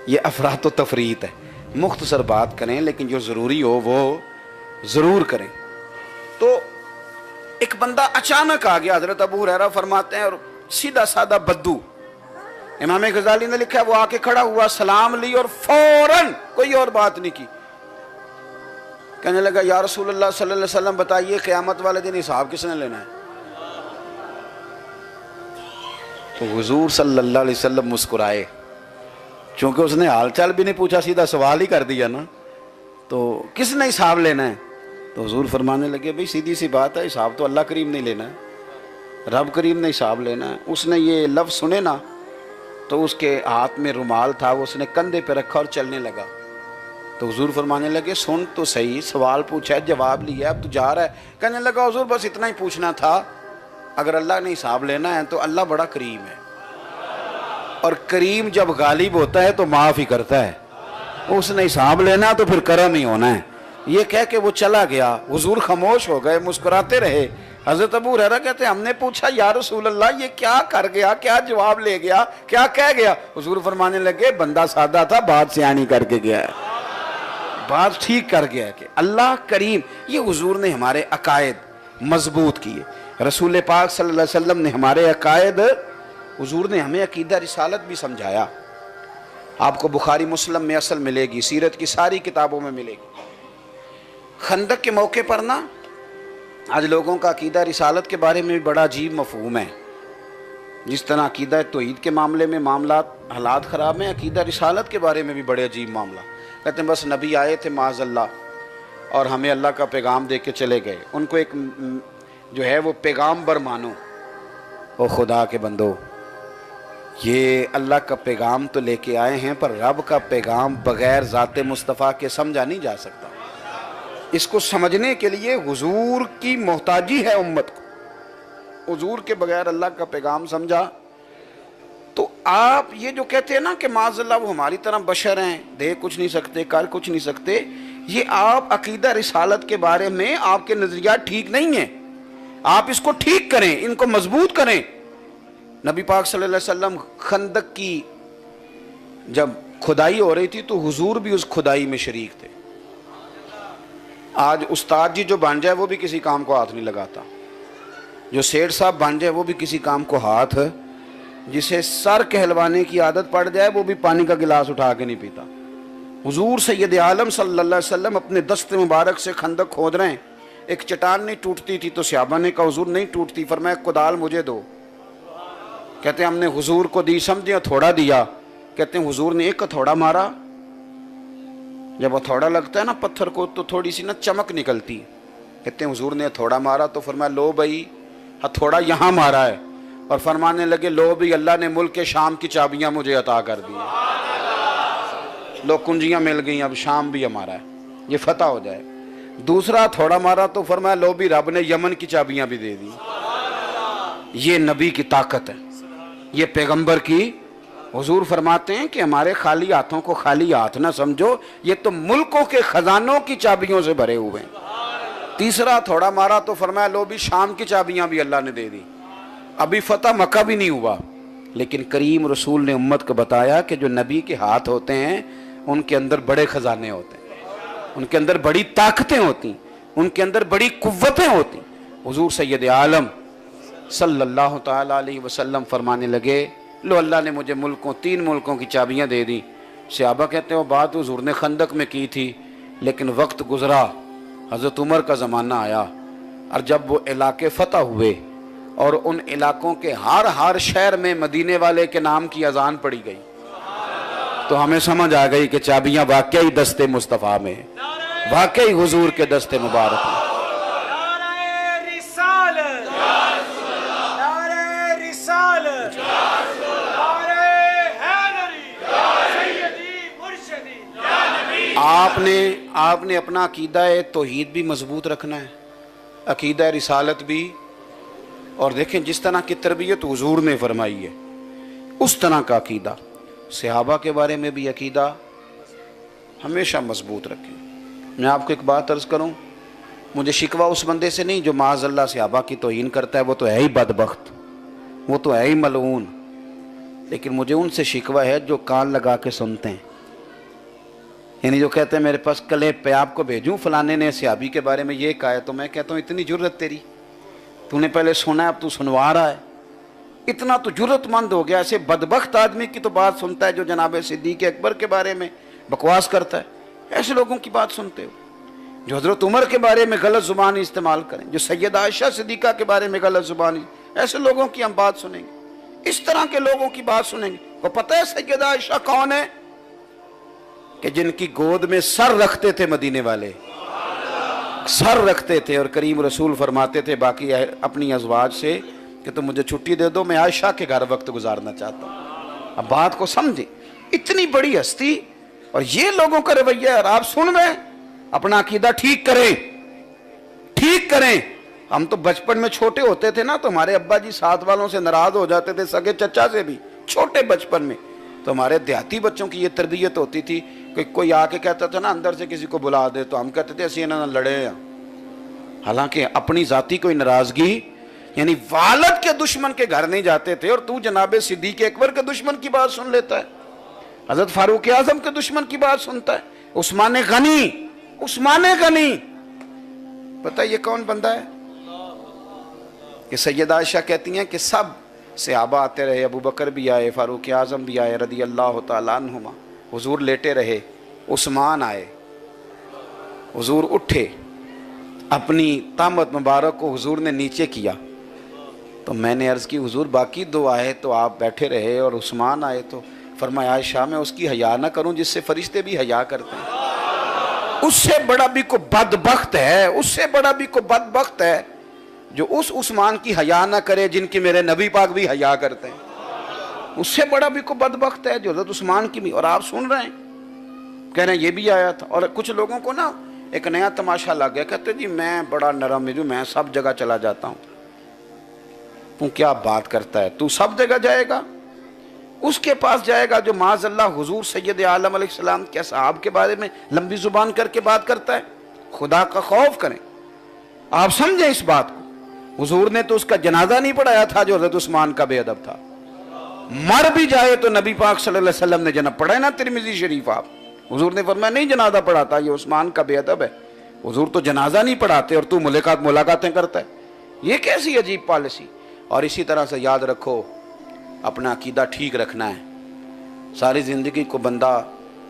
یہ افراط و تفریط ہے. مختصر بات کریں لیکن جو ضروری ہو وہ ضرور کریں. تو ایک بندہ اچانک آ گیا, حضرت ابو ہریرہ فرماتے ہیں, اور سیدھا سادہ بدو. امام غزالی نے لکھا ہے وہ آ کے کھڑا ہوا, سلام لی اور فوراً, کوئی اور بات نہیں کی, کہنے لگا یا رسول اللہ صلی اللہ علیہ وسلم بتائیے قیامت والے دن حساب کس نے لینا ہے؟ تو حضور صلی اللہ علیہ وسلم مسکرائے, چونکہ اس نے حال چال بھی نہیں پوچھا, سیدھا سوال ہی کر دیا نا, تو کس نے حساب لینا ہے؟ تو حضور فرمانے لگے بھئی سیدھی سی بات ہے, حساب تو اللہ کریم نہیں لینا ہے, رب کریم نے حساب لینا ہے. اس نے یہ لفظ سنے نا تو اس کے ہاتھ میں رومال تھا, وہ اس نے کندھے پہ رکھا اور چلنے لگا. تو حضور فرمانے لگے سن تو صحیح, سوال پوچھا ہے, جواب لیا, اب تو جا رہا ہے. کہنے لگا حضور بس اتنا ہی پوچھنا تھا, اگر اللہ نے حساب لینا ہے تو اللہ بڑا کریم ہے, اور کریم جب غالب ہوتا ہے تو معاف ہی کرتا ہے, اس نے حساب لینا تو پھر کرم ہی ہونا ہے. یہ کہہ کے وہ چلا گیا. حضور خاموش ہو گئے, مسکراتے رہے. حضرت ابو ہریرہ کہتے ہیں ہم نے پوچھا یا رسول اللہ یہ کیا کر گیا, کیا جواب لے گیا, کیا کہہ گیا؟ حضور فرمانے لگے بندہ سادہ تھا, بات سیانی کر کے گیا ہے, بات ٹھیک کر گیا کہ اللہ کریم. یہ حضور نے ہمارے عقائد مضبوط کیے. رسول پاک صلی اللہ علیہ وسلم نے ہمارے عقائد, حضور نے ہمیں عقیدہ رسالت بھی سمجھایا. آپ کو بخاری مسلم میں اصل ملے گی, سیرت کی ساری کتابوں میں ملے گی. خندق کے موقع پر نا آج لوگوں کا عقیدہ رسالت کے بارے میں بھی بڑا عجیب مفہوم ہے. جس طرح عقیدہ توحید کے معاملے میں حالات خراب ہیں, عقیدہ رسالت کے بارے میں بھی بڑے عجیب معاملہ. کہتے ہیں بس نبی آئے تھے معاذ اللہ اور ہمیں اللہ کا پیغام دے کے چلے گئے, ان کو ایک جو ہے وہ پیغامبر مانو. او خدا کے بندو, یہ اللہ کا پیغام تو لے کے آئے ہیں, پر رب کا پیغام بغیر ذات مصطفیٰ کے سمجھا نہیں جا سکتا. اس کو سمجھنے کے لیے حضور کی محتاجی ہے امت کو. حضور کے بغیر اللہ کا پیغام سمجھا تو آپ یہ جو کہتے ہیں نا کہ معاذ اللہ وہ ہماری طرح بشر ہیں, دے کچھ نہیں سکتے, کر کچھ نہیں سکتے, یہ آپ عقیدہ رسالت کے بارے میں آپ کے نظریات ٹھیک نہیں ہیں. آپ اس کو ٹھیک کریں, ان کو مضبوط کریں. نبی پاک صلی اللہ علیہ وسلم خندق کی جب کھدائی ہو رہی تھی تو حضور بھی اس کھدائی میں شریک تھے. آج استاد جی جو بن جائے وہ بھی کسی کام کو ہاتھ نہیں لگاتا, جو سیٹھ صاحب بن جائے وہ بھی کسی کام کو ہاتھ, جسے سر کہلوانے کی عادت پڑ جائے وہ بھی پانی کا گلاس اٹھا کے نہیں پیتا. حضور سید عالم صلی اللہ علیہ وسلم اپنے دست مبارک سے خندق کھود رہے ہیں, ایک چٹان نہیں ٹوٹتی تھی تو صحابہ نے کہا حضور نہیں ٹوٹتی, فرمایا کدال مجھے دو. کہتے ہیں ہم نے حضور کو دی, سمجھے تھوڑا دیا. کہتے ہیں حضور نے ایک ہتھوڑا مارا, جب ہتھوڑا لگتا ہے نا پتھر کو تو تھوڑی سی نا چمک نکلتی. کہتے ہیں حضور نے ہتھوڑا مارا تو فرمایا لو بھائی ہتھوڑا یہاں مارا ہے, اور فرمانے لگے لو بھی اللہ نے ملک کے شام کی چابیاں مجھے عطا کر دی, لو کنجیاں مل گئیں, اب شام بھی ہمارا ہے, یہ فتح ہو جائے. دوسرا تھوڑا مارا تو فرمایا لو بھی رب نے یمن کی چابیاں بھی دے دی. یہ نبی کی طاقت ہے, یہ پیغمبر کی. حضور فرماتے ہیں کہ ہمارے خالی ہاتھوں کو خالی ہاتھ نہ سمجھو, یہ تو ملکوں کے خزانوں کی چابیوں سے بھرے ہوئے ہیں. تیسرا تھوڑا مارا تو فرمایا لو بھی شام کی چابیاں بھی اللہ نے دے دی. ابھی فتح مکہ بھی نہیں ہوا, لیکن کریم رسول نے امت کو بتایا کہ جو نبی کے ہاتھ ہوتے ہیں ان کے اندر بڑے خزانے ہوتے ہیں, ان کے اندر بڑی طاقتیں ہوتی, ان کے اندر بڑی قوتیں ہوتی. حضور سید عالم صلی اللہ تعالی علیہ وسلم فرمانے لگے لو اللہ نے مجھے تین ملکوں کی چابیاں دے دی. صحابہ کہتے ہیں وہ بات حضور نے خندق میں کی تھی, لیکن وقت گزرا, حضرت عمر کا زمانہ آیا, اور جب وہ علاقے فتح ہوئے اور ان علاقوں کے ہر شہر میں مدینے والے کے نام کی اذان پڑی گئی تو ہمیں سمجھ آ گئی کہ چابیاں واقعی دست مصطفیٰ میں, واقعی حضور کے دست مبارک میں. آپ نے اپنا عقیدہ توحید بھی مضبوط رکھنا ہے, عقیدہ رسالت بھی. اور دیکھیں جس طرح کی تربیت حضور نے فرمائی ہے اس طرح کا عقیدہ. صحابہ کے بارے میں بھی عقیدہ ہمیشہ مضبوط رکھیں. میں آپ کو ایک بات عرض کروں, مجھے شکوہ اس بندے سے نہیں جو معاذ اللہ صحابہ کی توہین کرتا ہے, وہ تو ہے ہی بدبخت, وہ تو ہے ہی ملعون, لیکن مجھے ان سے شکوہ ہے جو کان لگا کے سنتے ہیں. یعنی جو کہتے ہیں میرے پاس کلیپ پہ آپ کو بھیجوں فلانے نے صحابی کے بارے میں یہ کہا ہے، تو میں کہتا ہوں اتنی جرت تیری، تو نے پہلے سنا ہے اب تو سنوا رہا ہے، اتنا تو جرت مند ہو گیا۔ ایسے بدبخت آدمی کی تو بات سنتا ہے جو جناب صدیق اکبر کے بارے میں بکواس کرتا ہے، ایسے لوگوں کی بات سنتے ہو جو حضرت عمر کے بارے میں غلط زبان استعمال کریں، جو سیدہ عائشہ صدیقہ کے بارے میں غلط زبان، ایسے لوگوں کی ہم بات سنیں گے، اس طرح کے لوگوں کی بات سنیں گے۔ کو پتہ ہے سیدہ عائشہ کون ہے؟ کہ جن کی گود میں سر رکھتے تھے مدینے والے، سر رکھتے تھے، اور کریم رسول فرماتے تھے باقی اپنی ازواج سے کہ تم مجھے چھٹی دے دو، میں عائشہ کے گھر وقت گزارنا چاہتا ہوں۔ اب بات کو سمجھیں، اتنی بڑی ہستی اور یہ لوگوں کا رویہ ہے۔ اور آپ سن رہے ہیں، اپنا عقیدہ ٹھیک کریں، ٹھیک کریں۔ ہم تو بچپن میں چھوٹے ہوتے تھے نا تو ہمارے ابا جی ساتھ والوں سے ناراض ہو جاتے تھے، سگے چچا سے بھی، چھوٹے بچپن میں تو ہمارے دیہاتی بچوں کی یہ تربیت ہوتی تھی کہ کوئی آ کے کہتا تھا نا اندر سے کسی کو بلا دے، تو ہم کہتے تھے اسی نہ لڑے ہیں، حالانکہ اپنی ذاتی کوئی ناراضگی، یعنی والد کے دشمن کے گھر نہیں جاتے تھے، اور تو جناب صدیق اکبر کے دشمن کی بات سن لیتا ہے، حضرت فاروق اعظم کے دشمن کی بات سنتا ہے، عثمان غنی، عثمان غنی، پتہ یہ کون بندہ ہے؟ کہ سیدہ عائشہ کہتی ہیں کہ سب صحابہ آتے رہے، ابو بکر بھی آئے، فاروق اعظم بھی آئے رضی اللہ تعالیٰ عنہما، حضور لیٹے رہے، عثمان آئے، حضور اٹھے، اپنی طامت مبارک کو حضور نے نیچے کیا، تو میں نے عرض کی حضور باقی دو آئے تو آپ بیٹھے رہے اور عثمان آئے، تو فرمایا عائشہ میں اس کی حیا نہ کروں جس سے فرشتے بھی حیا کرتے ہیں، اس سے بڑا بھی کوئی بدبخت ہے، اس سے بڑا بھی کوئی بدبخت ہے جو اس عثمان کی حیا نہ کرے جن کی میرے نبی پاک بھی حیا کرتے ہیں، اس سے بڑا بھی کوئی بدبخت ہے جو حضرت عثمان کی بھی۔ اور آپ سن رہے ہیں، کہہ رہے ہیں یہ بھی آیا تھا۔ اور کچھ لوگوں کو نا ایک نیا تماشا لگ گیا، کہتے جی میں بڑا نرم ہوں، میں سب جگہ چلا جاتا ہوں۔ تو کیا بات کرتا ہے، تو سب جگہ جائے گا؟ اس کے پاس جائے گا جو معاذ اللہ حضور سید عالم علیہ السلام کے اصحاب کے بارے میں لمبی زبان کر کے بات کرتا ہے۔ خدا کا خوف کریں، آپ سمجھیں اس بات کو۔ حضور نے تو اس کا جنازہ نہیں پڑھایا تھا جو حضرت عثمان کا بے ادب تھا، مر بھی جائے تو نبی پاک صلی اللہ علیہ وسلم نے جناب پڑھا ہے نا ترمذی شریف، آپ حضور نے فرمایا نہیں جنازہ پڑھاتا، یہ عثمان کا بے ادب ہے، حضور تو جنازہ نہیں پڑھاتے اور تو ملاقاتیں کرتا ہے، یہ کیسی عجیب پالیسی۔ اور اسی طرح سے یاد رکھو اپنا عقیدہ ٹھیک رکھنا ہے، ساری زندگی کو بندہ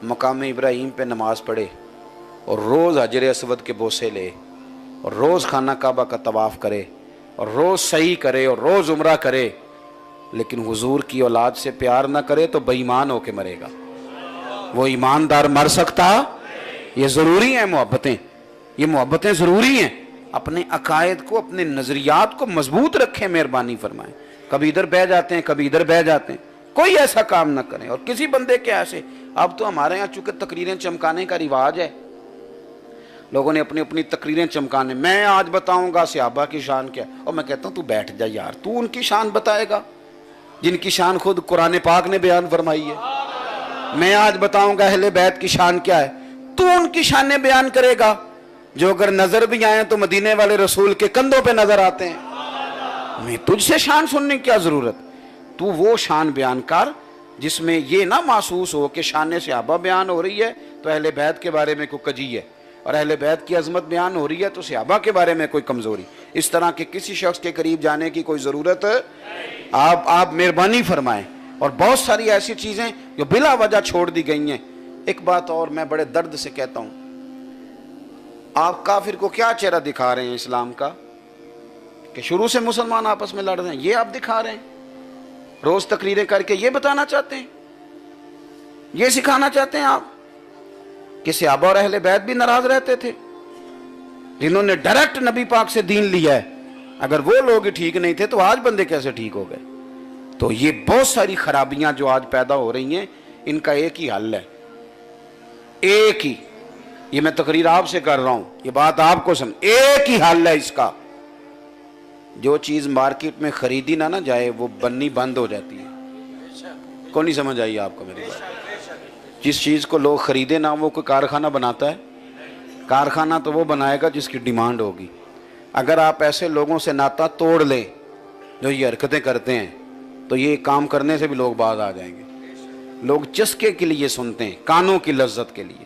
مقام ابراہیم پہ نماز پڑھے اور روز حجر اسود کے بوسے لے اور روز خانہ کعبہ کا طواف کرے اور روز صحیح کرے اور روز عمرہ کرے، لیکن حضور کی اولاد سے پیار نہ کرے تو بے ایمان ہو کے مرے گا۔ وہ ایماندار مر سکتا؟ یہ ضروری ہیں محبتیں، یہ محبتیں ضروری ہیں۔ اپنے عقائد کو، اپنے نظریات کو مضبوط رکھیں، مہربانی فرمائیں۔ کبھی ادھر بہ جاتے ہیں، کبھی ادھر بہ جاتے ہیں، کوئی ایسا کام نہ کریں۔ اور کسی بندے کے ایسے، اب تو ہمارے یہاں چونکہ تقریریں چمکانے کا رواج ہے، لوگوں نے اپنی اپنی تقریریں چمکانے، میں آج بتاؤں گا صحابہ کی شان کیا، اور میں کہتا ہوں تو بیٹھ جا یار، تو ان کی شان بتائے گا جن کی شان خود قرآن پاک نے بیان فرمائی ہے۔ میں آج بتاؤں گا اہل بیت کی شان کیا ہے، تو ان کی شانیں بیان کرے گا جو اگر نظر بھی آئیں تو مدینے والے رسول کے کندھوں پہ نظر آتے ہیں۔ میں تجھ سے شان سننے کی کیا ضرورت، تو وہ شان بیان کر جس میں یہ نہ محسوس ہو کہ شان صحابہ بیان ہو رہی ہے تو اہل بیت کے بارے میں کوئی کجی ہے، اور اہل بیت کی عظمت بیان ہو رہی ہے تو صحابہ کے بارے میں کوئی کمزوری۔ اس طرح کے کسی شخص کے قریب جانے کی کوئی ضرورت آپ مہربانی فرمائیں۔ اور بہت ساری ایسی چیزیں جو بلا وجہ چھوڑ دی گئی ہیں۔ ایک بات اور میں بڑے درد سے کہتا ہوں، آپ کافر کو کیا چہرہ دکھا رہے ہیں اسلام کا کہ شروع سے مسلمان آپس میں لڑ رہے ہیں، یہ آپ دکھا رہے ہیں، روز تقریریں کر کے یہ بتانا چاہتے ہیں، یہ سکھانا چاہتے ہیں آپ کہ صحابہ اور اہل بیت بھی ناراض رہتے تھے جنہوں نے ڈائریکٹ نبی پاک سے دین لیا ہے، اگر وہ لوگ ہی ٹھیک نہیں تھے تو آج بندے کیسے ٹھیک ہو گئے؟ تو یہ بہت ساری خرابیاں جو آج پیدا ہو رہی ہیں، ان کا ایک ہی حل ہے، ایک ہی، یہ میں تقریر آپ سے کر رہا ہوں، یہ بات آپ کو سمجھ، ایک ہی حل ہے اس کا۔ جو چیز مارکیٹ میں خریدی نہ جائے وہ بننی بند ہو جاتی ہے۔ کون نہیں سمجھ آئی آپ کو میری بات؟ جس چیز کو لوگ خریدے نہ وہ کوئی کارخانہ بناتا ہے، کارخانہ تو وہ بنائے گا جس کی ڈیمانڈ ہوگی۔ اگر آپ ایسے لوگوں سے ناتا توڑ لیں جو یہ حرکتیں کرتے ہیں تو یہ کام کرنے سے بھی لوگ باز آ جائیں گے۔ لوگ چسکے کے لیے سنتے ہیں، کانوں کی لذت کے لیے۔